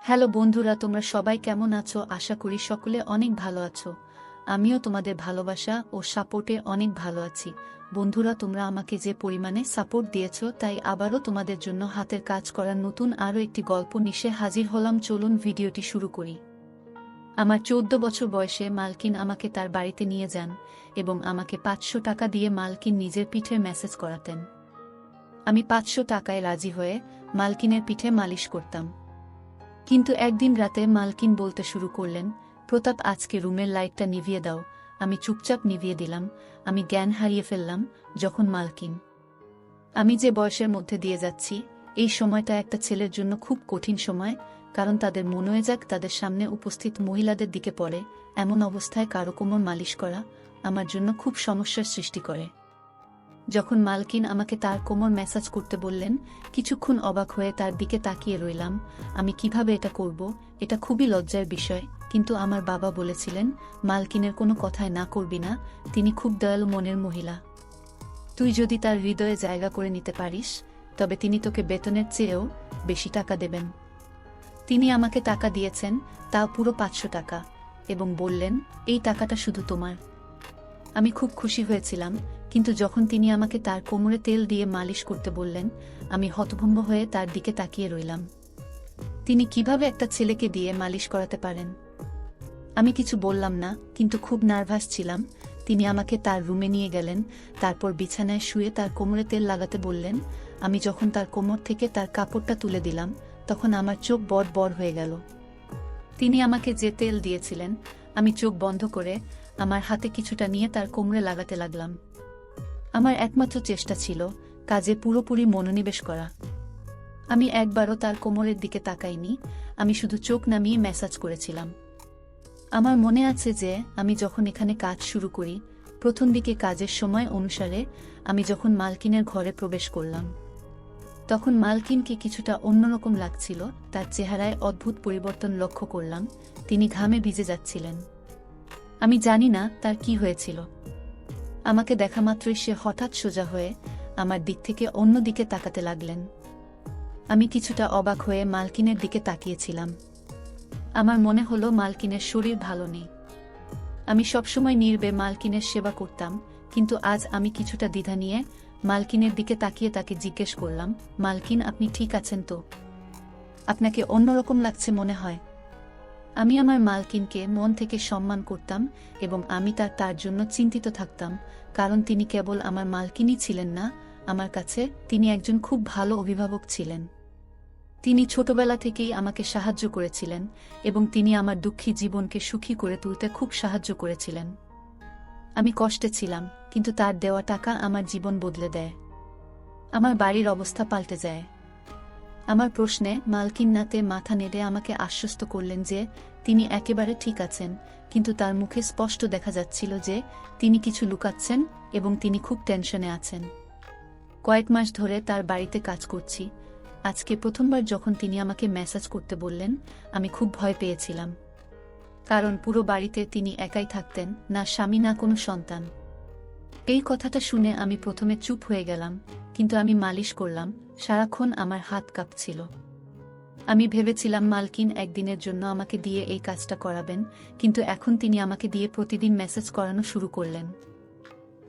Hello বন্ধুরা, তোমরা সবাই কেমন আছো? আশা করি সকলে অনেক ভালো আছো। আমিও তোমাদের ভালোবাসা ও সাপোর্টে অনেক ভালো আছি। বন্ধুরা, তোমরা আমাকে যে পরিমাণে সাপোর্ট দিয়েছো, তাই আবারও তোমাদের জন্য হাতের কাজ করার নতুন আরও একটি গল্প নিয়ে হাজির হলাম। চলুন ভিডিওটি শুরু করি। আমার 14 বছর বয়সে মালকিন আমাকে তার বাড়িতে নিয়ে যান এবং আমাকে 500 টাকা দিয়ে মালকিন নিজের পিঠে ম্যাসেজ করাতেন। আমি 500 টাকায় রাজি হয়ে মালকিনের পিঠে মালিশ করতাম। কিন্তু একদিন রাতে মালকিন বলতে শুরু করলেন, প্রতাপ, আজকে রুমের লাইটটা নিভিয়ে দাও। আমি চুপচাপ নিভিয়ে দিলাম। আমি জ্ঞান হারিয়ে ফেললাম যখন মালকিন, আমি যে বয়সের মধ্যে দিয়ে যাচ্ছি, এই সময়টা একটা ছেলের জন্য খুব কঠিন সময়, কারণ তাদের মনোযোগ তাদের সামনে উপস্থিত মহিলাদের দিকে পড়ে। এমন অবস্থায় কারো কোমর মালিশ করা আমার জন্য খুব সমস্যার সৃষ্টি করে। যখন মালকিন আমাকে তার কোমর ম্যাসাজ করতে বললেন, কিছুক্ষণ অবাক হয়ে তার দিকে তাকিয়ে রইলাম। আমি কিভাবে এটা করব, এটা খুবই লজ্জার বিষয়। কিন্তু আমার বাবা বলেছিলেন, মালকিনের কোনো কথায় না করবি না, তিনি খুব দয়ালু মনের মহিলা। তুই যদি তার হৃদয়ে জায়গা করে নিতে পারিস, তবে তিনি তোকে বেতনের চেয়েও বেশি টাকা দেবেন। তিনি আমাকে টাকা দিয়েছেন, তাও পুরো 500 টাকা, এবং বললেন, এই টাকাটা শুধু তোমার। আমি খুব খুশি হয়েছিলাম, কিন্তু যখন তিনি আমাকে তার কোমরে তেল দিয়ে মালিশ করতে বললেন, আমি হতভম্ব হয়ে তার দিকে তাকিয়ে রইলাম। তিনি কিভাবে একটা ছেলেকে দিয়ে মালিশ করাতে পারেন? আমি কিছু বললাম না, কিন্তু খুব নার্ভাস ছিলাম। তিনি আমাকে তার রুমে নিয়ে গেলেন, তারপর বিছানায় শুয়ে তার কোমরে তেল লাগাতে বললেন। আমি যখন তার কোমর থেকে তার কাপড়টা তুলে দিলাম, তখন আমার চোখ বড় বড় হয়ে গেল। তিনি আমাকে যে তেল দিয়েছিলেন, আমি চোখ বন্ধ করে আমার হাতে কিছুটা নিয়ে তার কোমরে লাগাতে লাগলাম। আমার একমাত্র চেষ্টা ছিল কাজে পুরোপুরি মনোনিবেশ করা। আমি একবারও তার কোমরের দিকে তাকাইনি, আমি শুধু চোখ নামিয়ে ম্যাসাজ করেছিলাম। আমার মনে আছে যে আমি যখন এখানে কাজ শুরু করি, প্রথম দিকে কাজের সময় অনুসারে আমি যখন মালকিনের ঘরে প্রবেশ করলাম, তখন মালকিনকে কিছুটা অন্যরকম লাগছিল। তার চেহারায় অদ্ভুত পরিবর্তন লক্ষ্য করলাম। তিনি ঘামে ভিজে যাচ্ছিলেন। আমি জানি না তার কি হয়েছিল। আমাকে দেখা মাত্রই সে হঠাৎ সোজা হয়ে আমার দিক থেকে অন্য দিকে তাকাতে লাগলেন। আমি কিছুটা অবাক হয়ে মালকিনের দিকে তাকিয়েছিলাম। আমার মনে হলো মালকিনের শরীর ভালো নেই। আমি সবসময় নীরবে মালকিনের সেবা করতাম, কিন্তু আজ আমি কিছুটা দ্বিধা নিয়ে মালকিনের দিকে তাকিয়ে তাকে জিজ্ঞেস করলাম, মালকিন, আপনি ঠিক আছেন তো? আপনাকে অন্যরকম লাগছে মনে হয়। আমি আমার মালকিনকে মন থেকে সম্মান করতাম এবং আমি তার জন্য চিন্তিত থাকতাম, কারণ তিনি কেবল আমার মালকিনই ছিলেন না, আমার কাছে তিনি একজন খুব ভালো অভিভাবক ছিলেন। তিনি ছোটবেলা থেকেই আমাকে সাহায্য করেছিলেন এবং তিনি আমার দুঃখী জীবনকে সুখী করে তুলতে খুব সাহায্য করেছিলেন। আমি কষ্টে ছিলাম, কিন্তু তার দেওয়া টাকা আমার জীবন বদলে দেয়। আমার বাড়ির অবস্থা পাল্টে যায়। আমার প্রশ্নে মালকিন নাতে মাথা নেড়ে আমাকে আশ্বস্ত করলেন যে তিনি একেবারে ঠিক আছেন, কিন্তু তার মুখে স্পষ্ট দেখা যাচ্ছিল যে তিনি কিছু লুকাচ্ছেন এবং তিনি খুব টেনশনে আছেন। কয়েক মাস ধরে তার বাড়িতে কাজ করছি। আজকে প্রথমবার যখন তিনি আমাকে ম্যাসাজ করতে বললেন, আমি খুব ভয় পেয়েছিলাম, কারণ পুরো বাড়িতে তিনি একাই থাকতেন, না স্বামী না কোনো সন্তান। এই কথাটা শুনে আমি প্রথমে চুপ হয়ে গেলাম, কিন্তু আমি মালিশ করলাম, সারাক্ষণ আমার হাত কাঁপছিল। আমি ভেবেছিলাম মালকিন একদিনের জন্য আমাকে দিয়ে এই কাজটা করাবেন, কিন্তু এখন তিনি আমাকে দিয়ে প্রতিদিন মেসেজ করানো শুরু করলেন।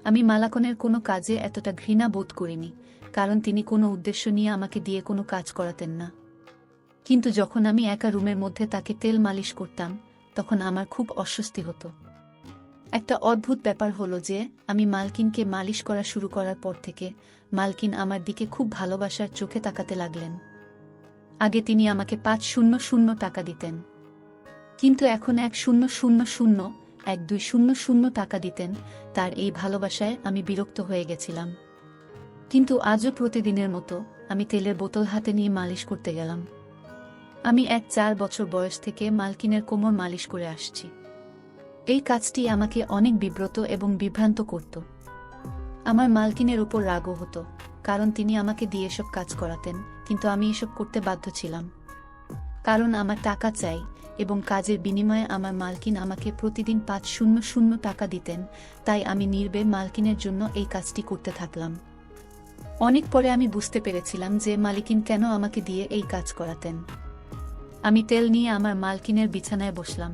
আমি মালাকনের কোনো কাজে এতটা ঘৃণা বোধ করিনি, কারণ তিনি কোনো উদ্দেশ্য নিয়ে আমাকে দিয়ে কোনো কাজ করাতেন না। কিন্তু যখন আমি একা রুমের মধ্যে তাকে তেল মালিশ করতাম, তখন আমার খুব অস্বস্তি হতো। একটা অদ্ভুত ব্যাপার হলো যে আমি মালকিনকে মালিশ করা শুরু করার পর থেকে মালকিন আমার দিকে খুব ভালোবাসার চোখে তাকাতে লাগলেন। আগে তিনি আমাকে 500 টাকা দিতেন, কিন্তু এখন 1000 টাকা দিতেন। তার এই ভালোবাসায় আমি বিরক্ত হয়ে গেছিলাম। কিন্তু আজও প্রতিদিনের মতো আমি তেলের বোতল হাতে নিয়ে মালিশ করতে গেলাম। আমি 4 বছর বয়স থেকে মালকিনের কোমর মালিশ করে আসছি। এই কাজটি আমাকে অনেক বিব্রত এবং বিভ্রান্ত করত। আমার মালকিনের উপর রাগও হতো, কারণ তিনি আমাকে দিয়ে এসব কাজ করাতেন, কিন্তু আমি এসব করতে বাধ্য ছিলাম, কারণ আমার টাকা চাই এবং কাজের বিনিময়ে আমার মালকিন আমাকে প্রতিদিন 500 টাকা দিতেন। তাই আমি নীরবে মালকিনের জন্য এই কাজটি করতে থাকলাম। অনেক পরে আমি বুঝতে পেরেছিলাম যে মালকিন কেন আমাকে দিয়ে এই কাজ করাতেন। আমি তেল নিয়ে আমার মালকিনের বিছানায় বসলাম।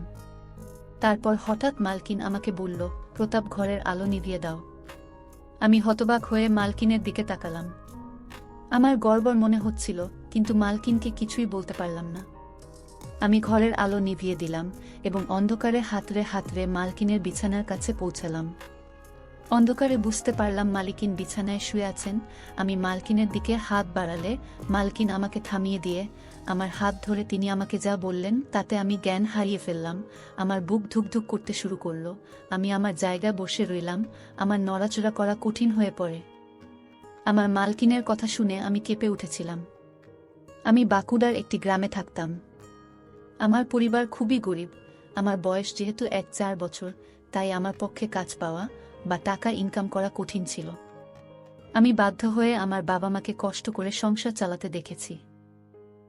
তারপর হঠাৎ মালকিন আমাকে বলল, প্রতাপ, ঘরের আলো নিভিয়ে দাও। আমি হতবাক হয়ে মালকিনের দিকে তাকালাম। আমার গড়বড় মনে হচ্ছিল, কিন্তু মালকিনকে কিছুই বলতে পারলাম না। আমি ঘরের আলো নিভিয়ে দিলাম এবং অন্ধকারে হাতড়ে হাতড়ে মালকিনের বিছানার কাছে পৌঁছালাম। অন্ধকারে বুঝতে পারলাম মালকিন বিছানায় শুয়ে আছেন। আমি মালকিনের দিকে হাত বাড়ালে মালকিন আমাকে থামিয়ে দিয়ে আমার হাত ধরে তিনি আমাকে যা বললেন তাতে আমি জ্ঞান হারিয়ে ফেললাম। আমার বুক ধুকধুক করতে শুরু করলো। আমি আমার জায়গায় বসে রইলাম। আমার নড়াচড়া করা কঠিন হয়ে পড়ে। আমার মালকিনের কথা শুনে আমি কেঁপে উঠেছিলাম। আমি বাঁকুড়ার একটি গ্রামে থাকতাম। আমার পরিবার খুবই গরিব। আমার বয়স যেহেতু 4 বছর, তাই আমার পক্ষে কাজ পাওয়া বা টাকা ইনকাম করা কঠিন ছিল। আমি বাধ্য হয়ে আমার বাবা মাকে কষ্ট করে সংসার চালাতে দেখেছি।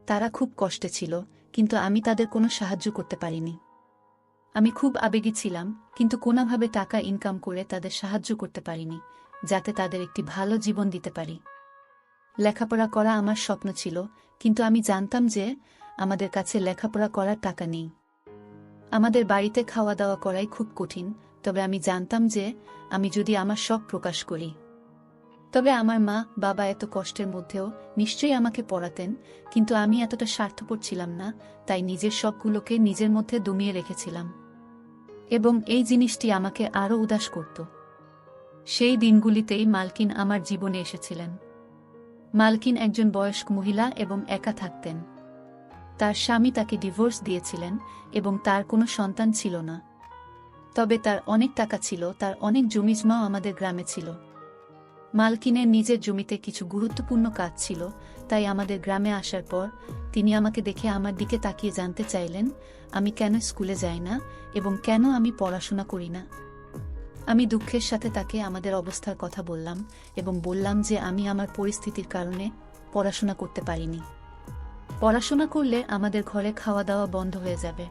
তারা খুব কষ্টে ছিল, কিন্তু আমি তাদের কোনো সাহায্য করতে পারিনি। আমি খুব আবেগী ছিলাম, কিন্তু কোনোভাবে টাকা ইনকাম করে তাদের সাহায্য করতে পারিনি, যাতে তাদের একটি ভালো জীবন দিতে পারি। লেখাপড়া করা আমার স্বপ্ন ছিল, কিন্তু আমি জানতাম যে আমাদের কাছে লেখাপড়া করার টাকা নেই। আমাদের বাড়িতে খাওয়া দাওয়া করাই খুব কঠিন। তবে আমি জানতাম যে আমি যদি আমার শখ প্রকাশ করি, তবে আমার মা বাবা এত কষ্টের মধ্যেও নিশ্চয়ই আমাকে পড়াতেন। কিন্তু আমি এতটা স্বার্থপর ছিলাম না, তাই নিজের শখগুলোকে নিজের মধ্যে দমিয়ে রেখেছিলাম। এবং এই জিনিসটি আমাকে আরও উদাস করত। সেই দিনগুলিতেই মালকিন আমার জীবনে এসেছিলেন। মালকিন একজন বয়স্ক মহিলা এবং একা থাকতেন। তার স্বামী তাকে ডিভোর্স দিয়েছিলেন এবং তার কোনো সন্তান ছিল না। তবে তার অনেক টাকা ছিল, তার অনেক জমিজমাও আমাদের গ্রামে ছিল। মালকিনের নিজের জমিতে কিছু গুরুত্বপূর্ণ কাজ ছিল, তাই আমাদের গ্রামে আসার পর তিনি আমাকে দেখে আমার দিকে তাকিয়ে জানতে চাইলেন আমি কেন স্কুলে যাই না এবং কেন আমি পড়াশোনা করি না। আমি দুঃখের সাথে তাকে আমাদের অবস্থার কথা বললাম এবং বললাম যে আমি আমার পরিস্থিতির কারণে পড়াশোনা করতে পারিনি। পড়াশোনা করলে আমাদের ঘরে খাওয়া দাওয়া বন্ধ হয়ে যাবে।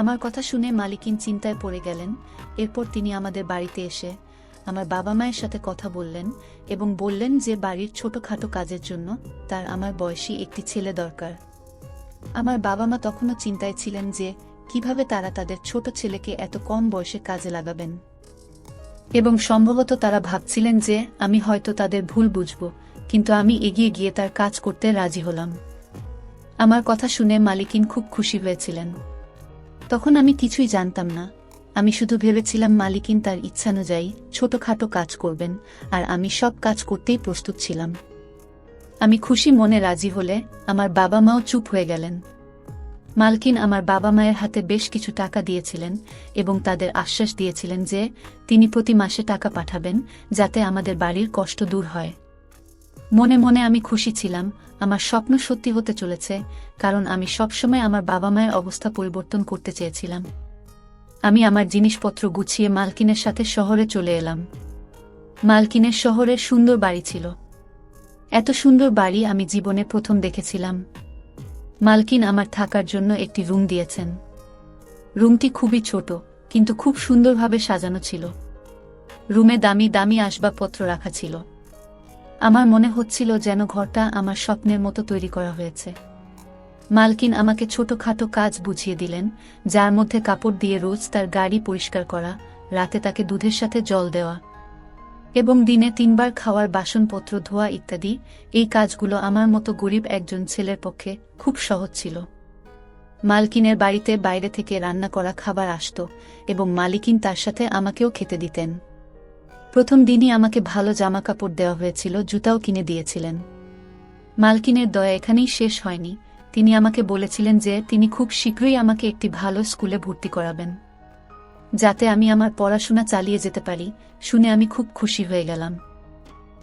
আমার কথা শুনে মালকিন চিন্তায় পড়ে গেলেন। এরপর তিনি আমাদের বাড়িতে এসে আমার বাবা মায়ের সাথে কথা বললেন এবং বললেন যে বাড়ির ছোটখাটো কাজের জন্য তার আমার বয়সী একটি ছেলে দরকার। আমার বাবা মা তখনও চিন্তায় ছিলেন যে কিভাবে তারা তাদের ছোট ছেলেকে এত কম বয়সে কাজে লাগাবেন, এবং সম্ভবত তারা ভাবছিলেন যে আমি হয়তো তাদের ভুল বুঝব। কিন্তু আমি এগিয়ে গিয়ে তার কাজ করতে রাজি হলাম। আমার কথা শুনে মালকিন খুব খুশি হয়েছিলেন। তখন আমি কিছুই জানতাম না। আমি শুধু ভেবেছিলাম মালকিন তার ইচ্ছানুযায়ী ছোটখাটো কাজ করবেন, আর আমি সব কাজ করতেই প্রস্তুত ছিলাম। আমি খুশি মনে রাজি হলে আমার বাবা মাও চুপ হয়ে গেলেন। মালকিন আমার বাবা মায়ের হাতে বেশ কিছু টাকা দিয়েছিলেন এবং তাদের আশ্বাস দিয়েছিলেন যে তিনি প্রতি মাসে টাকা পাঠাবেন, যাতে আমাদের বাড়ির কষ্ট দূর হয়। মনে মনে আমি খুশি ছিলাম। আমার স্বপ্ন সত্যি হতে চলেছে, কারণ আমি সবসময় আমার বাবা মায়ের অবস্থা পরিবর্তন করতে চেয়েছিলাম। আমি আমার জিনিসপত্র গুছিয়ে মালকিনের সাথে শহরে চলে এলাম। মালকিনের শহরে সুন্দর বাড়ি ছিল। এত সুন্দর বাড়ি আমি জীবনে প্রথম দেখেছিলাম। মালকিন আমার থাকার জন্য একটি রুম দিয়েছেন। রুমটি খুবই ছোট, কিন্তু খুব সুন্দরভাবে সাজানো ছিল। রুমে দামি দামি আসবাবপত্র রাখা ছিল। আমার মনে হচ্ছিল যেন ঘরটা আমার স্বপ্নের মতো তৈরি করা হয়েছে। মালকিন আমাকে ছোটখাটো কাজ বুঝিয়ে দিলেন, যার মধ্যে কাপড় দিয়ে রোজ তার গাড়ি পরিষ্কার করা, রাতে তাকে দুধের সাথে জল দেওয়া এবং দিনে 3 বার খাওয়ার বাসনপত্র ধোয়া ইত্যাদি। এই কাজগুলো আমার মতো গরিব একজন ছেলের পক্ষে খুব সহজ ছিল। মালকিনের বাড়িতে বাইরে থেকে রান্না করা খাবার আসত এবং মালকিন তার সাথে আমাকেও খেতে দিতেন। প্রথম দিনই আমাকে ভালো জামাকাপড় দেওয়া হয়েছিল, জুতাও কিনে দিয়েছিলেন। মালকিনের দয়া এখানেই শেষ হয়নি। তিনি আমাকে বলেছিলেন যে তিনি খুব শীঘ্রই আমাকে একটি ভালো স্কুলে ভর্তি করাবেন, যাতে আমি আমার পড়াশোনা চালিয়ে যেতে পারি। শুনে আমি খুব খুশি হয়ে গেলাম।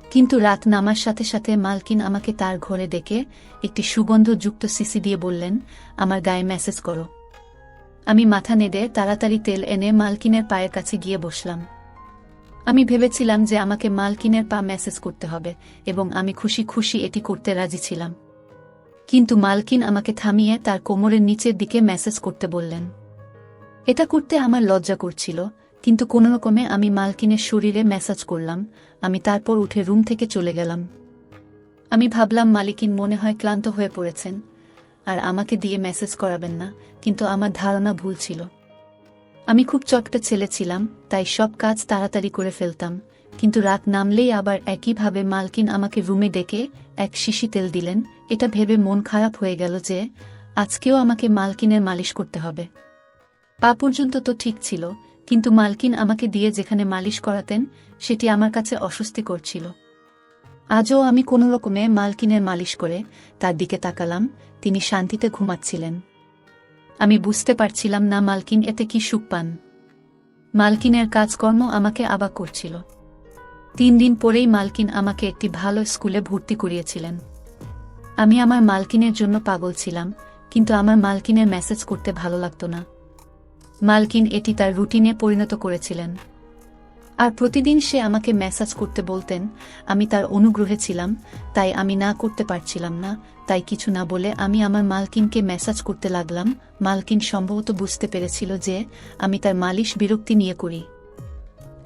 কিন্তু রাত নামার সাথে সাথে মালকিন আমাকে তার ঘরে ডেকে একটি সুগন্ধযুক্ত সিসি দিয়ে বললেন, আমার গায়ে ম্যাসেজ করো। আমি মাথা নেড়ে তাড়াতাড়ি তেল এনে মালকিনের পায়ের কাছে গিয়ে বসলাম। আমি ভেবেছিলাম যে আমাকে মালকিনের পা ম্যাসেজ করতে হবে এবং আমি খুশি খুশি এটি করতে রাজি ছিলাম। কিন্তু মালকিন আমাকে থামিয়ে তার কোমরের নিচের দিকে ম্যাসেজ করতে বললেন। এটা করতে আমার লজ্জা করছিল, কিন্তু কোনোরকমে আমি মালকিনের শরীরে ম্যাসাজ করলাম। আমি তারপর উঠে রুম থেকে চলে গেলাম। আমি ভাবলাম মালকিন মনে হয় ক্লান্ত হয়ে পড়েছেন, আর আমাকে দিয়ে মেসেজ করাবেন না, কিন্তু আমার ধারণা ভুল ছিল। আমি খুব চটকা ছেলে ছিলাম, তাই সব কাজ তাড়াতাড়ি করে ফেলতাম, কিন্তু রাত নামলেই আবার একইভাবে মালকিন আমাকে রুমে ডেকে এক শিশি তেল দিলেন। এটা ভেবে মন খারাপ হয়ে গেল যে আজকেও আমাকে মালকিনের মালিশ করতে হবে। পা পর্যন্ত তো ঠিক ছিল, কিন্তু মালকিন আমাকে দিয়ে যেখানে মালিশ করাতেন সেটি আমার কাছে অস্বস্তিকর ছিল। আজও আমি কোনো রকমে মালকিনের মালিশ করে তার দিকে তাকালাম। তিনি শান্তিতে ঘুমাচ্ছিলেন। আমি বুঝতে পারছিলাম না মালকিন এতে কি সুখ পান। মালকিনের কাজকর্ম আমাকে অবাক করছিল। 3 দিন পরেই মালকিন আমাকে একটি ভালো স্কুলে ভর্তি করিয়েছিলেন। আমি আমার মালকিনের জন্য পাগল ছিলাম, কিন্তু আমার মালকিনের মেসেজ করতে ভালো লাগতো না। মালকিন এটি তার রুটিনে পরিণত করেছিলেন, আর প্রতিদিন সে আমাকে মেসেজ করতে বলতেন। আমি তার অনুগ্রহে ছিলাম, তাই আমি না করতে পারছিলাম না। তাই কিছু না বলে আমি আমার মালকিনকে মেসেজ করতে লাগলাম। মালকিন সম্ভবত বুঝতে পেরেছিল যে আমি তার মালিশ বিরক্তি নিয়ে করি,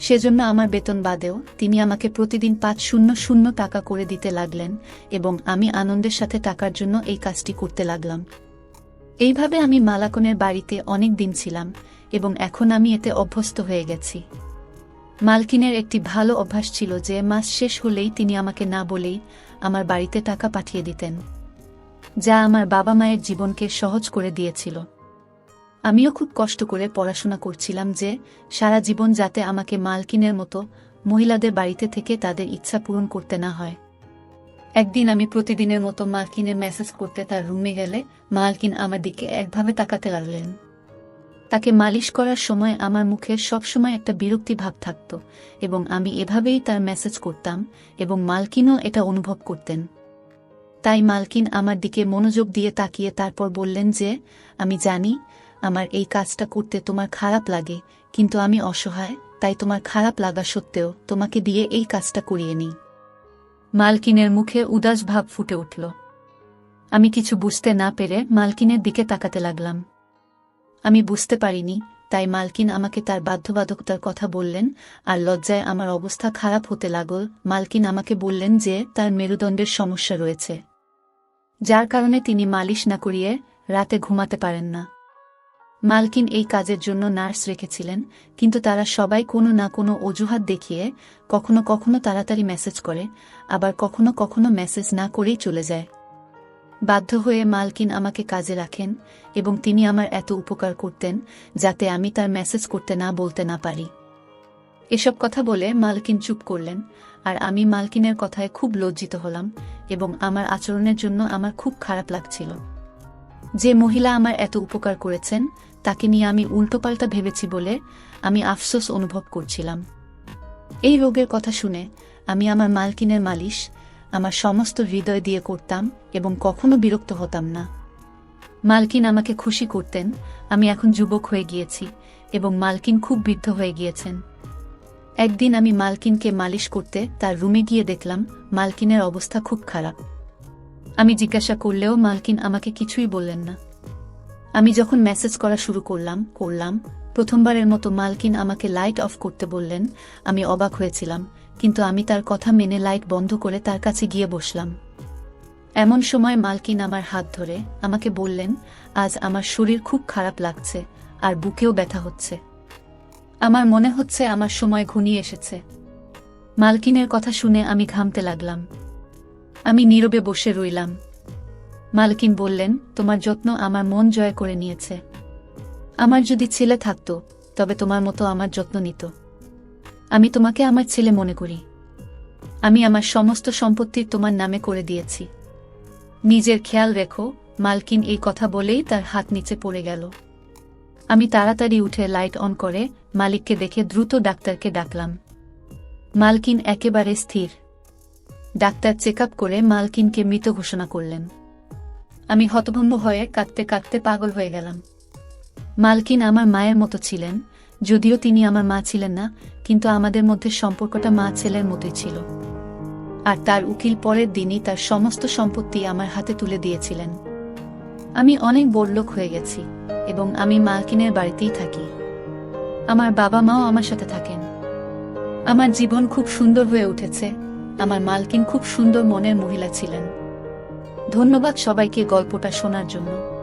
সেজন্য আমার বেতন বাদেও তিনি আমাকে প্রতিদিন 500 টাকা করে দিতে লাগলেন, এবং আমি আনন্দের সাথে টাকার জন্য এই কাজটি করতে লাগলাম। এইভাবে আমি মালাকনের বাড়িতে অনেক দিন ছিলাম, এবং এখন আমি এতে অভ্যস্ত হয়ে গেছি। মালকিনের একটি ভালো অভ্যাস ছিল যে মাস শেষ হলেই তিনি আমাকে না বলেই আমার বাড়িতে টাকা পাঠিয়ে দিতেন, যা আমার বাবা মায়ের জীবনকে সহজ করে দিয়েছিল। আমিও খুব কষ্ট করে পড়াশোনা করছিলাম যে সারা জীবন যাতে আমাকে মালকিনের মতো মহিলাদের বাড়িতে থেকে তাদের ইচ্ছা পূরণ করতে না হয়। একদিন আমি প্রতিদিনের মতো মালকিনের মেসেজ করতে তার রুমে গেলে মালকিন আমার দিকে একভাবে তাকাতে লাগলেন। তাকে মালিশ করার সময় আমার মুখে সবসময় একটা বিরক্তি ভাব থাকত, এবং আমি এভাবেই তার মেসেজ করতাম, এবং মালকিনও এটা অনুভব করতেন। তাই মালকিন আমার দিকে মনোযোগ দিয়ে তাকিয়ে তারপর বললেন যে আমি জানি আমার এই কাজটা করতে তোমার খারাপ লাগে, কিন্তু আমি অসহায়, তাই তোমার খারাপ লাগা সত্ত্বেও তোমাকে দিয়ে এই কাজটা করিয়ে নিই। মালকিনের মুখে উদাস ভাব ফুটে উঠল। আমি কিছু বুঝতে না পেরে মালকিনের দিকে তাকাতে লাগলাম। আমি বুঝতে পারিনি, তাই মালকিন আমাকে তার বাধ্যবাধকতার কথা বললেন, আর লজ্জায় আমার অবস্থা খারাপ হতে লাগল। মালকিন আমাকে বললেন যে তার মেরুদণ্ডের সমস্যা রয়েছে, যার কারণে তিনি মালিশ না করিয়ে রাতে ঘুমাতে পারেন না। মালকিন এই কাজের জন্য নার্স রেখেছিলেন, কিন্তু তারা সবাই কোনো না কোনো অজুহাত দেখিয়ে কখনো কখনো তাড়াতাড়ি মেসেজ করে, আবার কখনো কখনো মেসেজ না করেই চলে যায়। বাধ্য হয়ে মালকিন আমাকে কাজে রাখেন, এবং তিনি আমার এত উপকার করতেন যাতে আমি তার মেসেজ করতে না বলতে না পারি। এসব কথা বলে মালকিন চুপ করলেন, আর আমি মালকিনের কথায় খুব লজ্জিত হলাম, এবং আমার আচরণের জন্য আমার খুব খারাপ লাগছিল। যে মহিলা আমার এত উপকার করেছেন তাকে নিয়ে আমি উল্টোপাল্টা ভেবেছি বলে আমি আফসোস অনুভব করছিলাম। এই রোগের কথা শুনে আমি আমার মালকিনের মালিশ আমার সমস্ত হৃদয় দিয়ে করতাম, এবং কখনো বিরক্ত হতাম না। মালকিন আমাকে খুশি করতেন। আমি এখন যুবক হয়ে গিয়েছি, এবং মালকিন খুব বৃদ্ধ হয়ে গিয়েছেন। একদিন আমি মালকিনকে মালিশ করতে তার রুমে গিয়ে দেখলাম মালকিনের অবস্থা খুব খারাপ। আমি জিজ্ঞাসা করলেও মালকিন আমাকে কিছুই বললেন না। আমি যখন মেসেজ করা শুরু করলাম প্রথমবারের মতো মালকিন আমাকে লাইট অফ করতে বললেন। আমি অবাক হয়েছিলাম, কিন্তু আমি তার কথা মেনে লাইট বন্ধ করে তার কাছে গিয়ে বসলাম। এমন সময় মালকিন আমার হাত ধরে আমাকে বললেন, আজ আমার শরীর খুব খারাপ লাগছে, আর বুকেও ব্যথা হচ্ছে। আমার মনে হচ্ছে আমার সময় ঘনিয়ে এসেছে। মালকিনের কথা শুনে আমি ঘামতে লাগলাম। আমি নীরবে বসে রইলাম। মালকিন বললেন, তোমার যত্ন আমার মন জয় করে নিয়েছে। আমার যদি ছেলে থাকতো তবে তোমার মতো আমার যত্ন নিত। আমি তোমাকে আমার ছেলে মনে করি। আমি আমার সমস্ত সম্পত্তি তোমার নামে করে দিয়েছি। নিজের খেয়াল রেখো। মালকিন এই কথা বলেই তার হাত নিচে পড়ে গেল। আমি তাড়াতাড়ি উঠে লাইট অন করে মালিককে দেখে দ্রুত ডাক্তারকে ডাকলাম। মালকিন একেবারে স্থির। ডাক্তার চেক আপ করে মালকিনকে মৃত ঘোষণা করলেন। আমি হতভম্ব হয়ে কাঁদতে কাঁদতে পাগল হয়ে গেলাম। মালকিন আমার মায়ের মতো ছিলেন, যদিও তিনি আমার মা ছিলেন না, কিন্তু আমাদের মধ্যে সম্পর্কটা মা ছেলের মতোই ছিল। আর তার উকিল পরের দিনই তার সমস্ত সম্পত্তি আমার হাতে তুলে দিয়েছিলেন। আমি অনেক বড়লোক হয়ে গেছি, এবং আমি মালকিনের বাড়িতেই থাকি। আমার বাবা মাও আমার সাথে থাকেন। আমার জীবন খুব সুন্দর হয়ে উঠেছে। আমার মালকিন খুব সুন্দর মনের মহিলা ছিলেন। ধন্যবাদ সবাইকে গল্পটা শোনার জন্য।